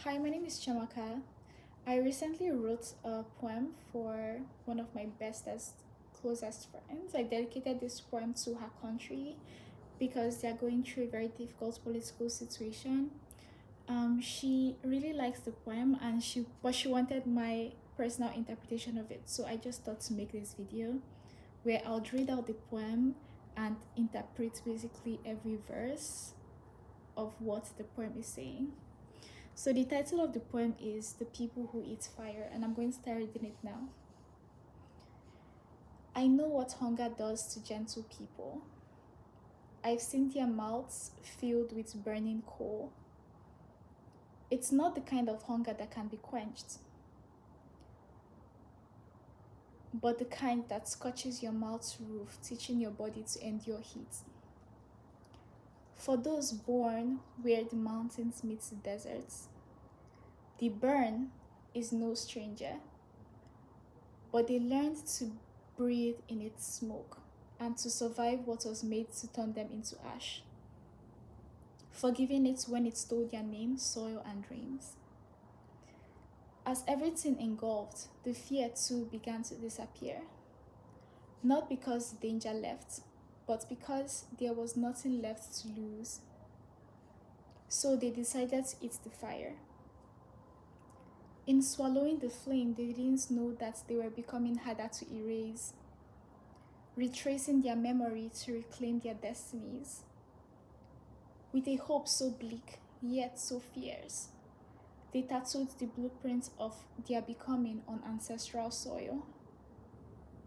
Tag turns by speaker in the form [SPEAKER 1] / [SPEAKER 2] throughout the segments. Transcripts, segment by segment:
[SPEAKER 1] Hi, my name is Chamaka. I recently wrote a poem for one of my bestest, closest friends. I dedicated this poem to her country because they're going through a very difficult political situation. She really likes the poem but she wanted my personal interpretation of it. So I just thought to make this video where I'll read out the poem and interpret basically every verse of what the poem is saying. So the title of the poem is The People Who Eat Fire, and I'm going to start reading it now. I know what hunger does to gentle people. I've seen their mouths filled with burning coal. It's not the kind of hunger that can be quenched, but the kind that scorches your mouth's roof, teaching your body to endure heat. For those born where the mountains meet the deserts, the burn is no stranger, but they learned to breathe in its smoke and to survive what was made to turn them into ash, forgiving it when it stole their name, soil, and dreams. As everything engulfed, the fear too began to disappear, not because danger left, but because there was nothing left to lose. So they decided to eat the fire. In swallowing the flame, they didn't know that they were becoming harder to erase, retracing their memory to reclaim their destinies. With a hope so bleak, yet so fierce, they tattooed the blueprint of their becoming on ancestral soil,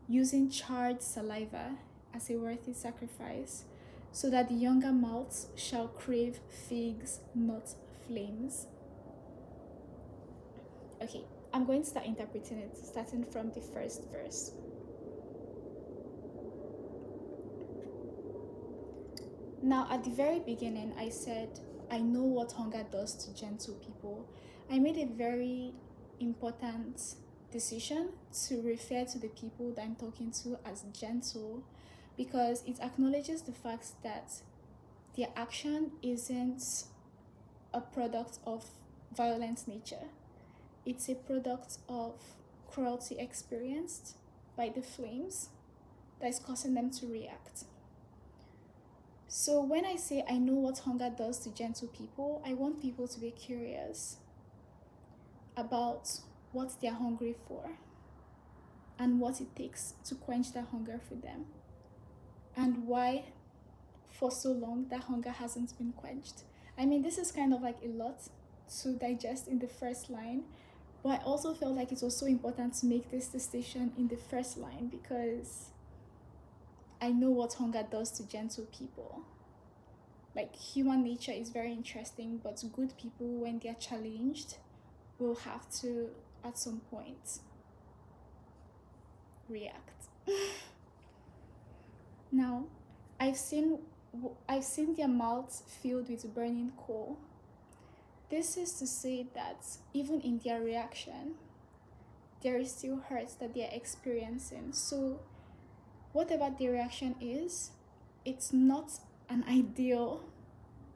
[SPEAKER 1] using charred saliva as a worthy sacrifice, so that the younger mouths shall crave figs, not flames. Okay, I'm going to start interpreting it, starting from the first verse. Now, at the very beginning, I said, I know what hunger does to gentle people. I made a very important decision to refer to the people that I'm talking to as gentle because it acknowledges the fact that their action isn't a product of violent nature. It's a product of cruelty experienced by the flames that is causing them to react. So when I say I know what hunger does to gentle people, I want people to be curious about what they're hungry for and what it takes to quench that hunger for them and why for so long that hunger hasn't been quenched. I mean, this is kind of like a lot to digest in the first line, but I also felt like it was so important to make this distinction in the first line because I know what hunger does to gentle people. Like, human nature is very interesting, but good people, when they're challenged, will have to, at some point, react. Now, I've seen their mouths filled with burning coal. This is to say that even in their reaction, there is still hurt that they're experiencing. So whatever their reaction is, it's not an ideal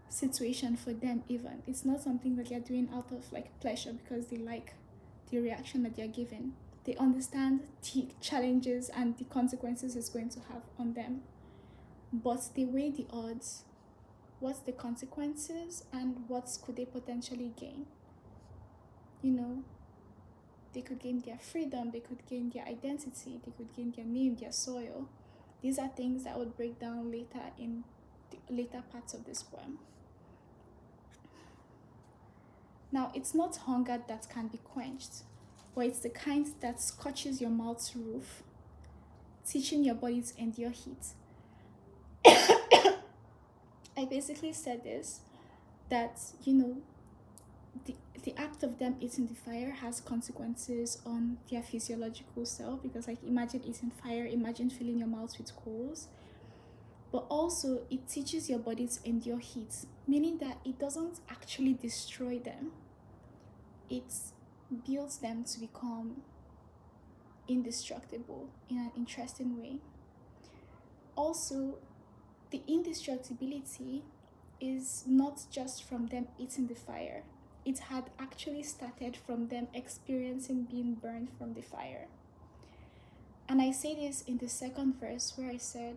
[SPEAKER 1] situation for them even. It's not something that they're doing out of like pleasure because they like the reaction that they're given. They understand the challenges and the consequences it's going to have on them. But they weigh the odds. What's the consequences and what could they potentially gain? You know, they could gain their freedom, they could gain their identity, they could gain their name, their soil. These are things that I would break down later in the later parts of this poem. Now, it's not hunger that can be quenched, but it's the kind that scorches your mouth's roof, teaching your body to endure heat. I basically said this, that, the act of them eating the fire has consequences on their physiological self, because like imagine eating fire, imagine filling your mouth with coals. But also it teaches your body to endure heat, meaning that it doesn't actually destroy them. It builds them to become indestructible in an interesting way. Also, the indestructibility is not just from them eating the fire. it had actually started from them experiencing being burned from the fire. And I say this in the second verse where I said,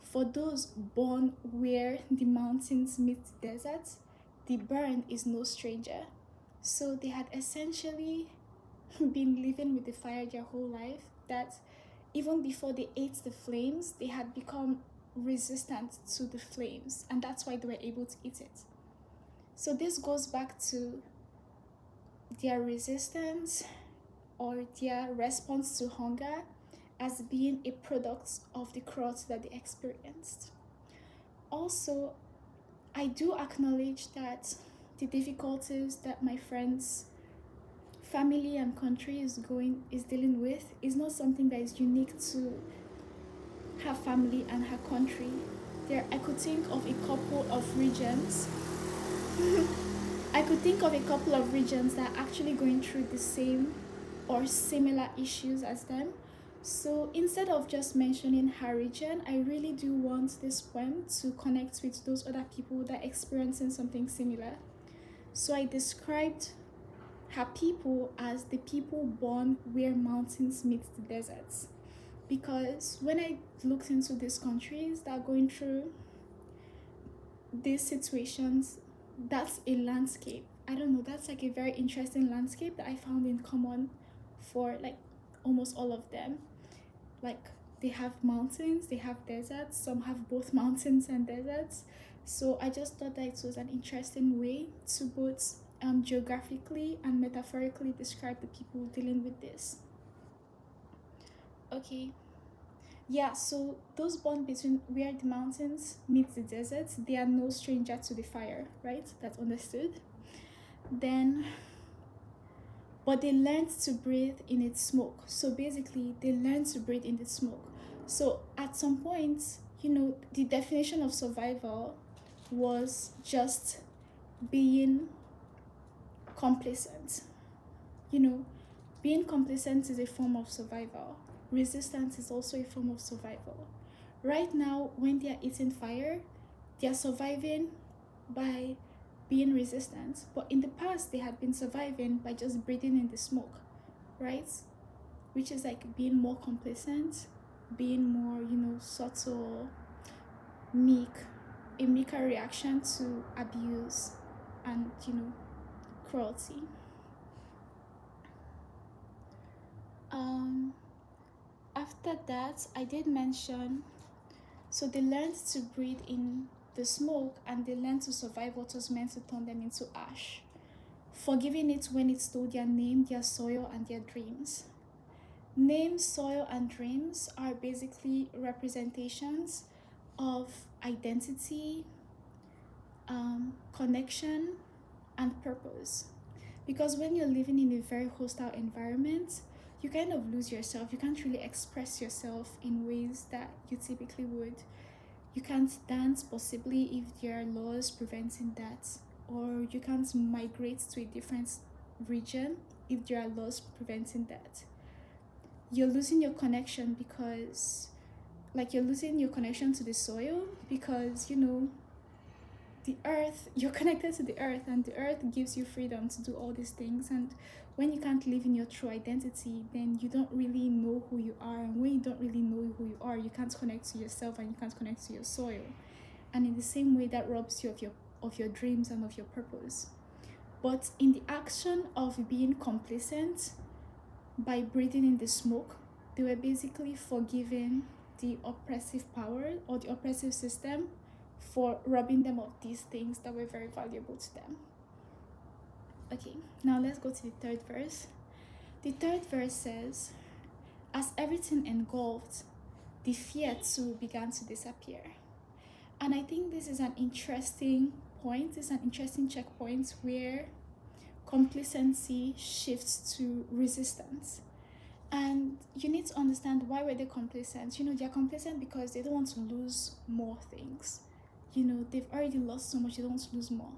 [SPEAKER 1] for those born where the mountains meet the deserts, the burn is no stranger. So they had essentially been living with the fire their whole life, that even before they ate the flames, they had become resistant to the flames, and that's why they were able to eat it. So this goes back to their resistance or their response to hunger as being a product of the cruelty that they experienced. Also, I do acknowledge that the difficulties that my friends, family, and country is dealing with is not something that is unique to her family and her country. I could think of a couple of regions. I could think of a couple of regions that are actually going through the same or similar issues as them. So instead of just mentioning her region, I really do want this poem to connect with those other people that are experiencing something similar. So I described her people as the people born where mountains meet the deserts. Because when I looked into these countries that are going through these situations, that's a landscape. I don't know, that's like a very interesting landscape that I found in common for like almost all of them. Like they have mountains, they have deserts, some have both mountains and deserts. So I just thought that it was an interesting way to both geographically and metaphorically describe the people dealing with this. Okay. Yeah, so those born between where the mountains meet the deserts, they are no stranger to the fire, right? That's understood. Then, but they learned to breathe in its smoke. So basically, they learned to breathe in the smoke. So at some point, the definition of survival was just being complacent. Being complacent is a form of survival. Resistance is also a form of survival. Right now, when they are eating fire, they are surviving by being resistant. But in the past, they had been surviving by just breathing in the smoke, right? Which is like being more complacent, being more, subtle, meek, a meeker reaction to abuse and, cruelty. After that, I did mention, so they learned to breathe in the smoke and they learned to survive what was meant to turn them into ash, forgiving it when it stole their name, their soil, and their dreams. Name, soil, and dreams are basically representations of identity, connection, and purpose. Because when you're living in a very hostile environment, you kind of lose yourself. You can't really express yourself in ways that you typically would. You can't dance possibly if there are laws preventing that, or you can't migrate to a different region if there are laws preventing that. You're losing your connection because, you're losing your connection to the soil because, the earth, you're connected to the earth, and the earth gives you freedom to do all these things. And when you can't live in your true identity, then you don't really know who you are. And when you don't really know who you are, you can't connect to yourself and you can't connect to your soil. And in the same way, that robs you of your dreams and of your purpose. But in the action of being complacent by breathing in the smoke, they were basically forgiving the oppressive power or the oppressive system for robbing them of these things that were very valuable to them. Okay, now let's go to the third verse. The third verse says, as everything engulfed, the fear too began to disappear. And I think this is an interesting point. It's an interesting checkpoint where complacency shifts to resistance. And you need to understand, why were they complacent? They're complacent because they don't want to lose more things. They've already lost so much, they don't want to lose more.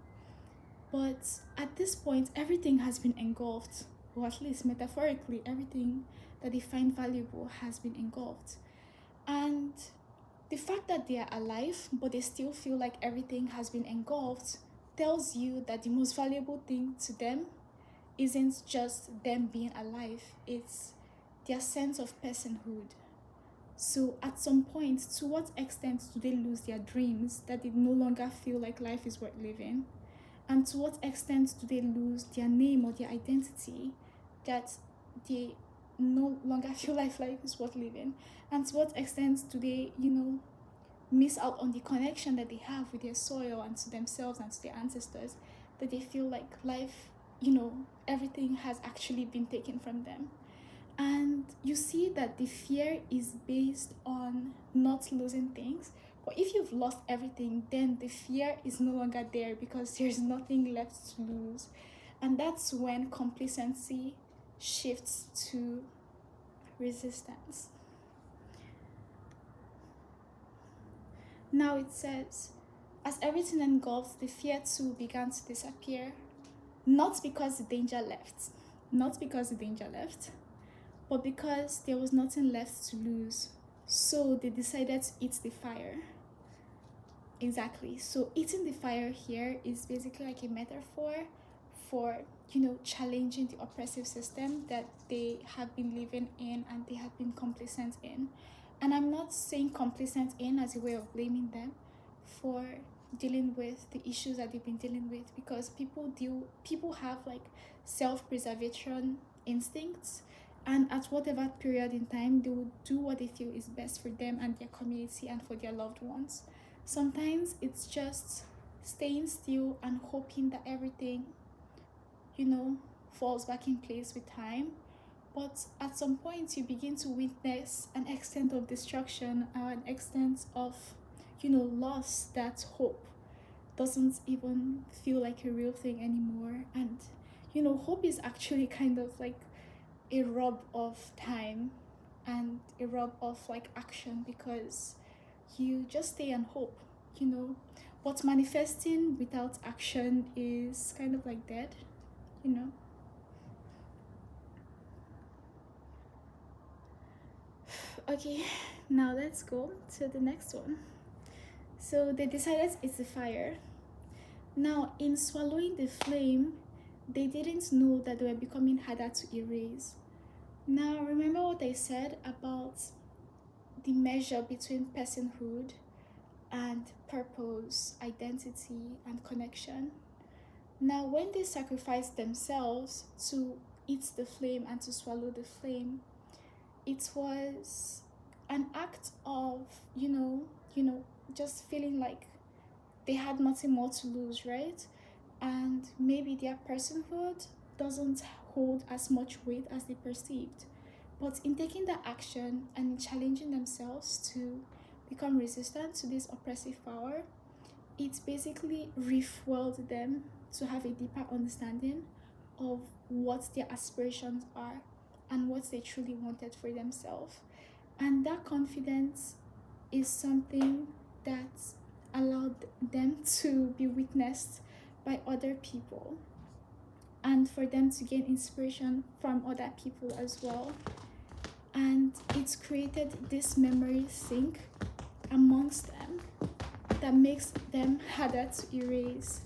[SPEAKER 1] But at this point, everything has been engulfed, or at least metaphorically, everything that they find valuable has been engulfed. And the fact that they are alive, but they still feel like everything has been engulfed, tells you that the most valuable thing to them isn't just them being alive, it's their sense of personhood. So at some point, to what extent do they lose their dreams, that they no longer feel like life is worth living? And to what extent do they lose their name or their identity, that they no longer feel like life is worth living? And to what extent do they, miss out on the connection that they have with their soil and to themselves and to their ancestors, that they feel like life, everything has actually been taken from them? And you see that the fear is based on not losing things. But if you've lost everything, then the fear is no longer there because there's nothing left to lose. And that's when complacency shifts to resistance. Now it says, as everything engulfed, the fear too began to disappear. Not because the danger left. Not because the danger left, but because there was nothing left to lose. So they decided to eat the fire. Exactly. So eating the fire here is basically like a metaphor for, challenging the oppressive system that they have been living in and they have been complacent in. And I'm not saying complacent in as a way of blaming them for dealing with the issues that they've been dealing with, because people have like self-preservation instincts, and at whatever period in time they will do what they feel is best for them and their community and for their loved ones. Sometimes it's just staying still and hoping that everything, falls back in place with time. But at some point you begin to witness an extent of destruction or an extent of, loss, that hope doesn't even feel like a real thing anymore. And, hope is actually kind of like a rub of time and a rub of like action, because you just stay and hope, but manifesting without action is kind of like dead, Okay, now let's go to the next one. So they decided it's a fire. Now, in swallowing the flame, they didn't know that they were becoming harder to erase. Now, remember what I said about the measure between personhood and purpose, identity, and connection. Now, when they sacrificed themselves to eat the flame and to swallow the flame, it was an act of, just feeling like they had nothing more to lose, right? And maybe their personhood doesn't hold as much weight as they perceived. But in taking that action and challenging themselves to become resistant to this oppressive power, it basically refueled them to have a deeper understanding of what their aspirations are and what they truly wanted for themselves. And that confidence is something that allowed them to be witnessed by other people and for them to gain inspiration from other people as well. And it's created this memory sync amongst them that makes them harder to erase,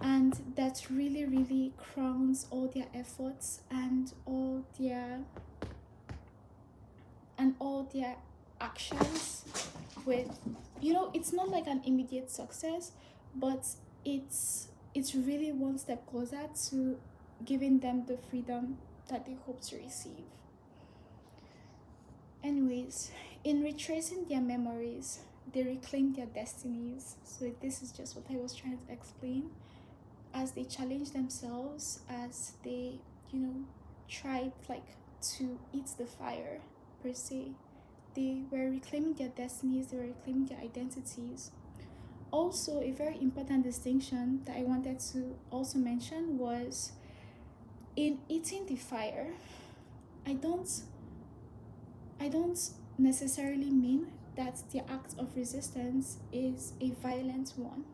[SPEAKER 1] and that really, really crowns all their efforts and all their actions with, it's not like an immediate success, but it's really one step closer to giving them the freedom that they hope to receive. Anyways, in retracing their memories, they reclaim their destinies. So this is just what I was trying to explain. As they challenge themselves, as they, tried like to eat the fire per se, they were reclaiming their destinies, they were reclaiming their identities. Also, a very important distinction that I wanted to also mention was in eating the fire, I don't necessarily mean that the act of resistance is a violent one.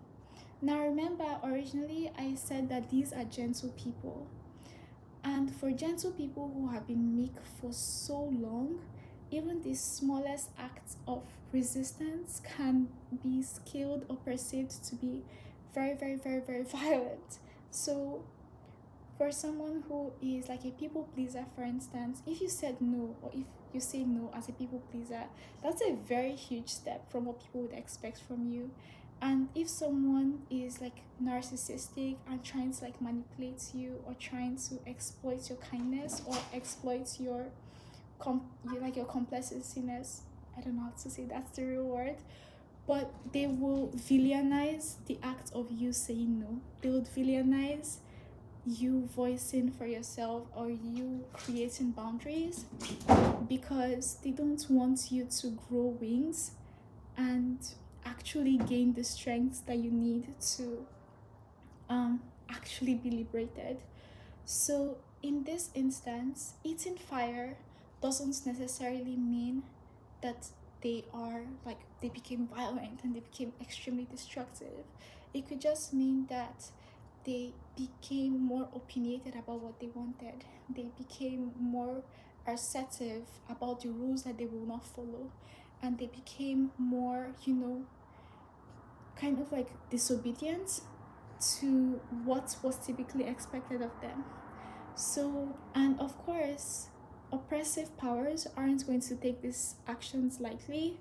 [SPEAKER 1] Now remember, originally I said that these are gentle people. And for gentle people who have been meek for so long, even the smallest acts of resistance can be scaled or perceived to be very, very, very, very violent. So for someone who is like a people pleaser, for instance, if you said no, or if you say no as a people pleaser, that's a very huge step from what people would expect from you. And if someone is like narcissistic and trying to like manipulate you, or trying to exploit your kindness, or exploit your your complacenciness, I don't know how to say that's the real word, but they will villainize the act of you saying no. They would villainize you voicing for yourself, or you creating boundaries, because they don't want you to grow wings and actually gain the strength that you need to actually be liberated. So in this instance, eating fire doesn't necessarily mean that they became violent and they became extremely destructive. It could just mean that they became more opinionated about what they wanted. They became more assertive about the rules that they will not follow. And they became more, kind of like disobedient to what was typically expected of them. So, and of course, oppressive powers aren't going to take these actions lightly.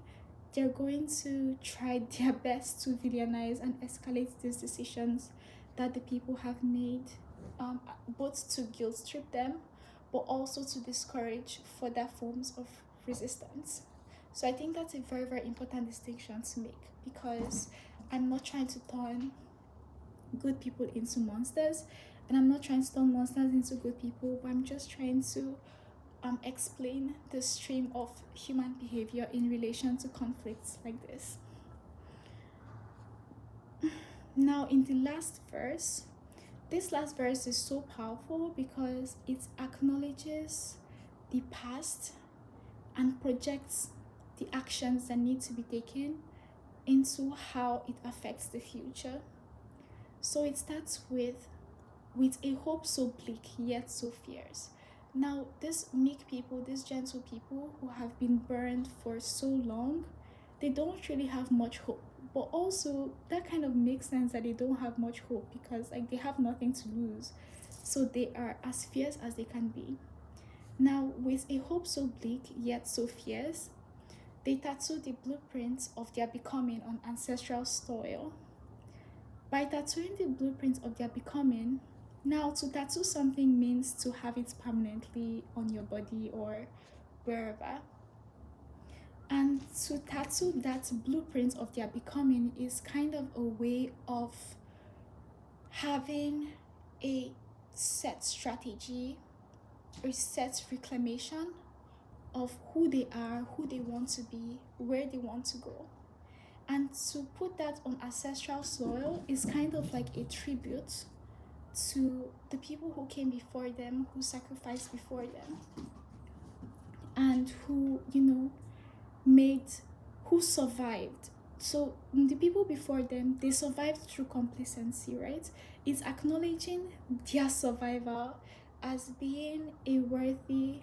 [SPEAKER 1] They're going to try their best to villainize and escalate these decisions that the people have made, both to guilt trip them, but also to discourage further forms of resistance. So I think that's a very, very important distinction to make, because I'm not trying to turn good people into monsters, and I'm not trying to turn monsters into good people, but I'm just trying to explain the stream of human behavior in relation to conflicts like this. Now, in the last verse, this last verse is so powerful because it acknowledges the past and projects the actions that need to be taken into how it affects the future. So it starts with a hope so bleak yet so fierce. Now, these meek people, these gentle people who have been burned for so long, they don't really have much hope. But also, that kind of makes sense that they don't have much hope, because like they have nothing to lose. So they are as fierce as they can be. Now, with a hope so bleak yet so fierce, they tattoo the blueprints of their becoming on ancestral soil. By tattooing the blueprints of their becoming, now to tattoo something means to have it permanently on your body or wherever. And to tattoo that blueprint of their becoming is kind of a way of having a set strategy, a set reclamation of who they are, who they want to be, where they want to go. And to put that on ancestral soil is kind of like a tribute to the people who came before them, who sacrificed before them, and who, who survived. So the people before them, they survived through complacency, right? It's acknowledging their survival as being a worthy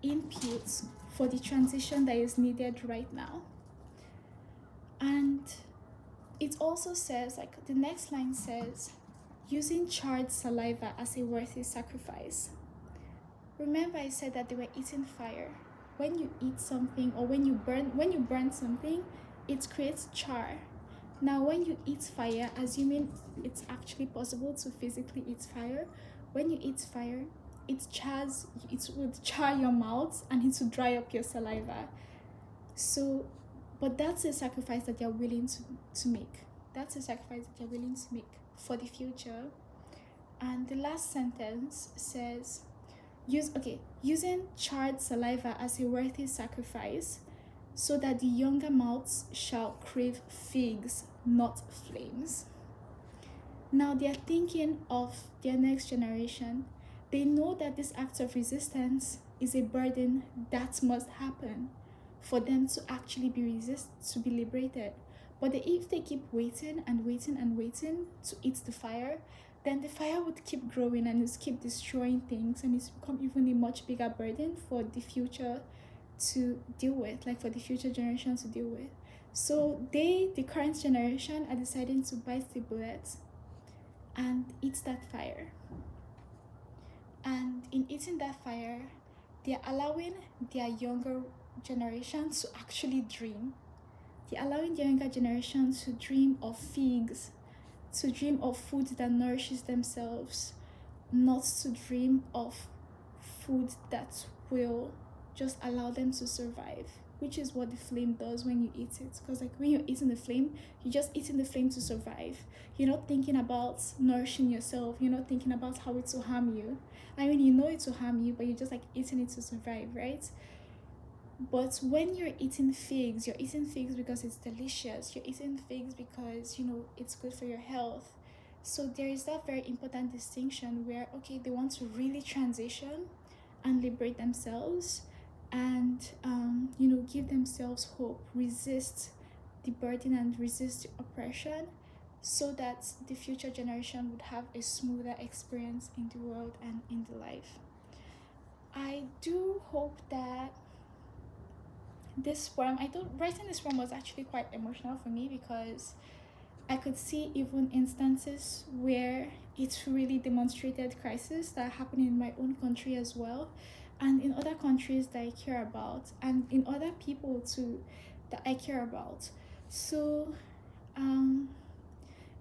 [SPEAKER 1] input for the transition that is needed right now. And it also says, like the next line says, using charred saliva as a worthy sacrifice. Remember I said that they were eating fire. When you eat something, or when you burn something, it creates char. Now when you eat fire, assuming it's actually possible to physically eat fire, when you eat fire, it would char your mouth and it will dry up your saliva. So, but that's a sacrifice that they're willing to make. That's a sacrifice that they're willing to make for the future. And the last sentence says, using charred saliva as a worthy sacrifice, so that the younger mouths shall crave figs, not flames. Now they are thinking of their next generation. They know that this act of resistance is a burden that must happen for them to actually to be liberated. But if they keep waiting and waiting and waiting to eat the fire, then the fire would keep growing and it's keep destroying things, and it's become even a much bigger burden for the future to deal with, like for the future generation to deal with. So they, the current generation, are deciding to bite the bullet and eat that fire. And in eating that fire, they're allowing their younger generation to actually dream. They're allowing the younger generation to dream of figs, to dream of food that nourishes themselves, not to dream of food that will just allow them to survive, which is what the flame does when you eat it. Because like when you're eating the flame, you're just eating the flame to survive. You're not thinking about nourishing yourself. You're not thinking about how it will harm you. I mean, you know it will harm you, but you're just like eating it to survive, right? But when you're eating figs because it's delicious. You're eating figs because, you know, it's good for your health. So there is that very important distinction where, okay, they want to really transition and liberate themselves and, you know, give themselves hope, resist the burden and resist the oppression so that the future generation would have a smoother experience in the world and in the life. I do hope that this poem, I thought writing this poem was actually quite emotional for me because I could see even instances where it really demonstrated crises that happen in my own country as well, and in other countries that I care about, and in other people too that I care about. So,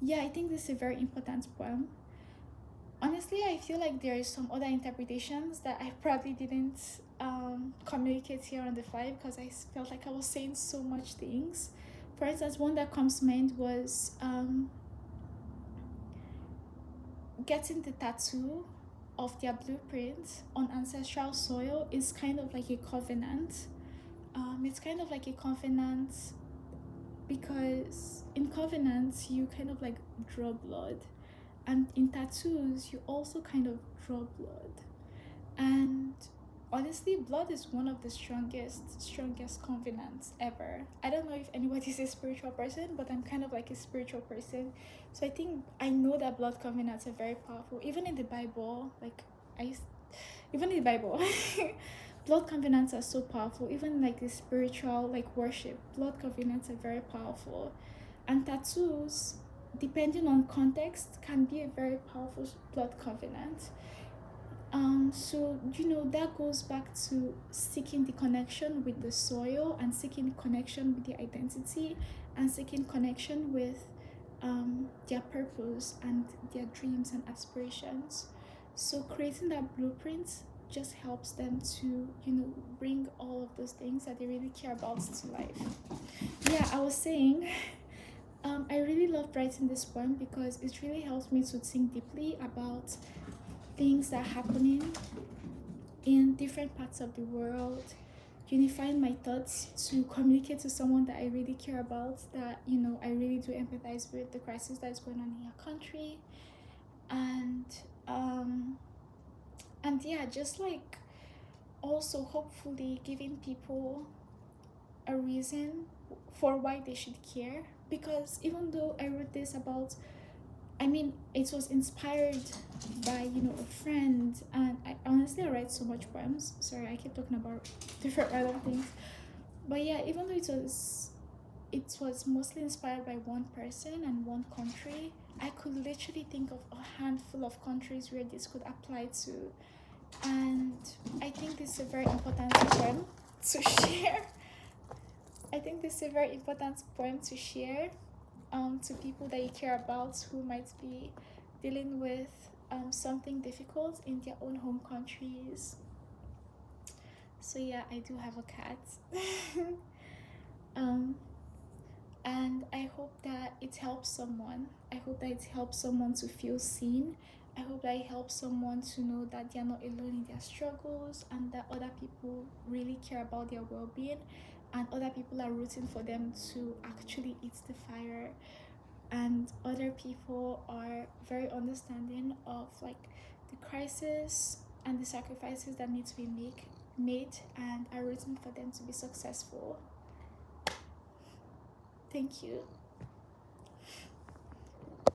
[SPEAKER 1] yeah, I think this is a very important poem. Honestly, I feel like there is some other interpretations that I probably didn't communicate here on the fly because I felt like I was saying so much things. For instance, one that comes to mind was getting the tattoo of their blueprint on ancestral soil is kind of like a covenant. It's kind of like a covenant because in covenants you kind of like draw blood, and in tattoos you also kind of draw blood. And honestly, blood is one of the strongest covenants ever. I don't know if anybody's a spiritual person, but I'm kind of like a spiritual person. So I think I know that blood covenants are very powerful. Even in the Bible, even in the Bible, blood covenants are so powerful. Even like the spiritual like worship, blood covenants are very powerful. And tattoos, depending on context, can be a very powerful blood covenant. So you know that goes back to seeking the connection with the soil and seeking connection with the identity and seeking connection with their purpose and their dreams and aspirations. So creating that blueprint just helps them to, you know, bring all of those things that they really care about to life. Yeah, I was saying I really loved writing this poem because it really helps me to think deeply about things that are happening in different parts of the world, unifying my thoughts to communicate to someone that I really care about, that, you know, I really do empathize with the crisis that is going on in your country. And yeah, just like also hopefully giving people a reason for why they should care. Because even though I wrote this about, I mean, it was inspired by, you know, a friend, and I honestly write so much poems. Sorry, I keep talking about different random things. But yeah, even though it was mostly inspired by one person and one country, I could literally think of a handful of countries where this could apply to. And I think this is a very important poem to share. I think this is a very important poem to share to people that you care about who might be dealing with something difficult in their own home countries. So yeah, I do have a cat. And I hope that it helps someone. I hope that it helps someone to feel seen. I hope that it helps someone to know that they are not alone in their struggles and that other people really care about their well-being and other people are rooting for them to actually eat the fire, and other people are very understanding of like the crisis and the sacrifices that need to be made and are rooting for them to be successful. Thank you.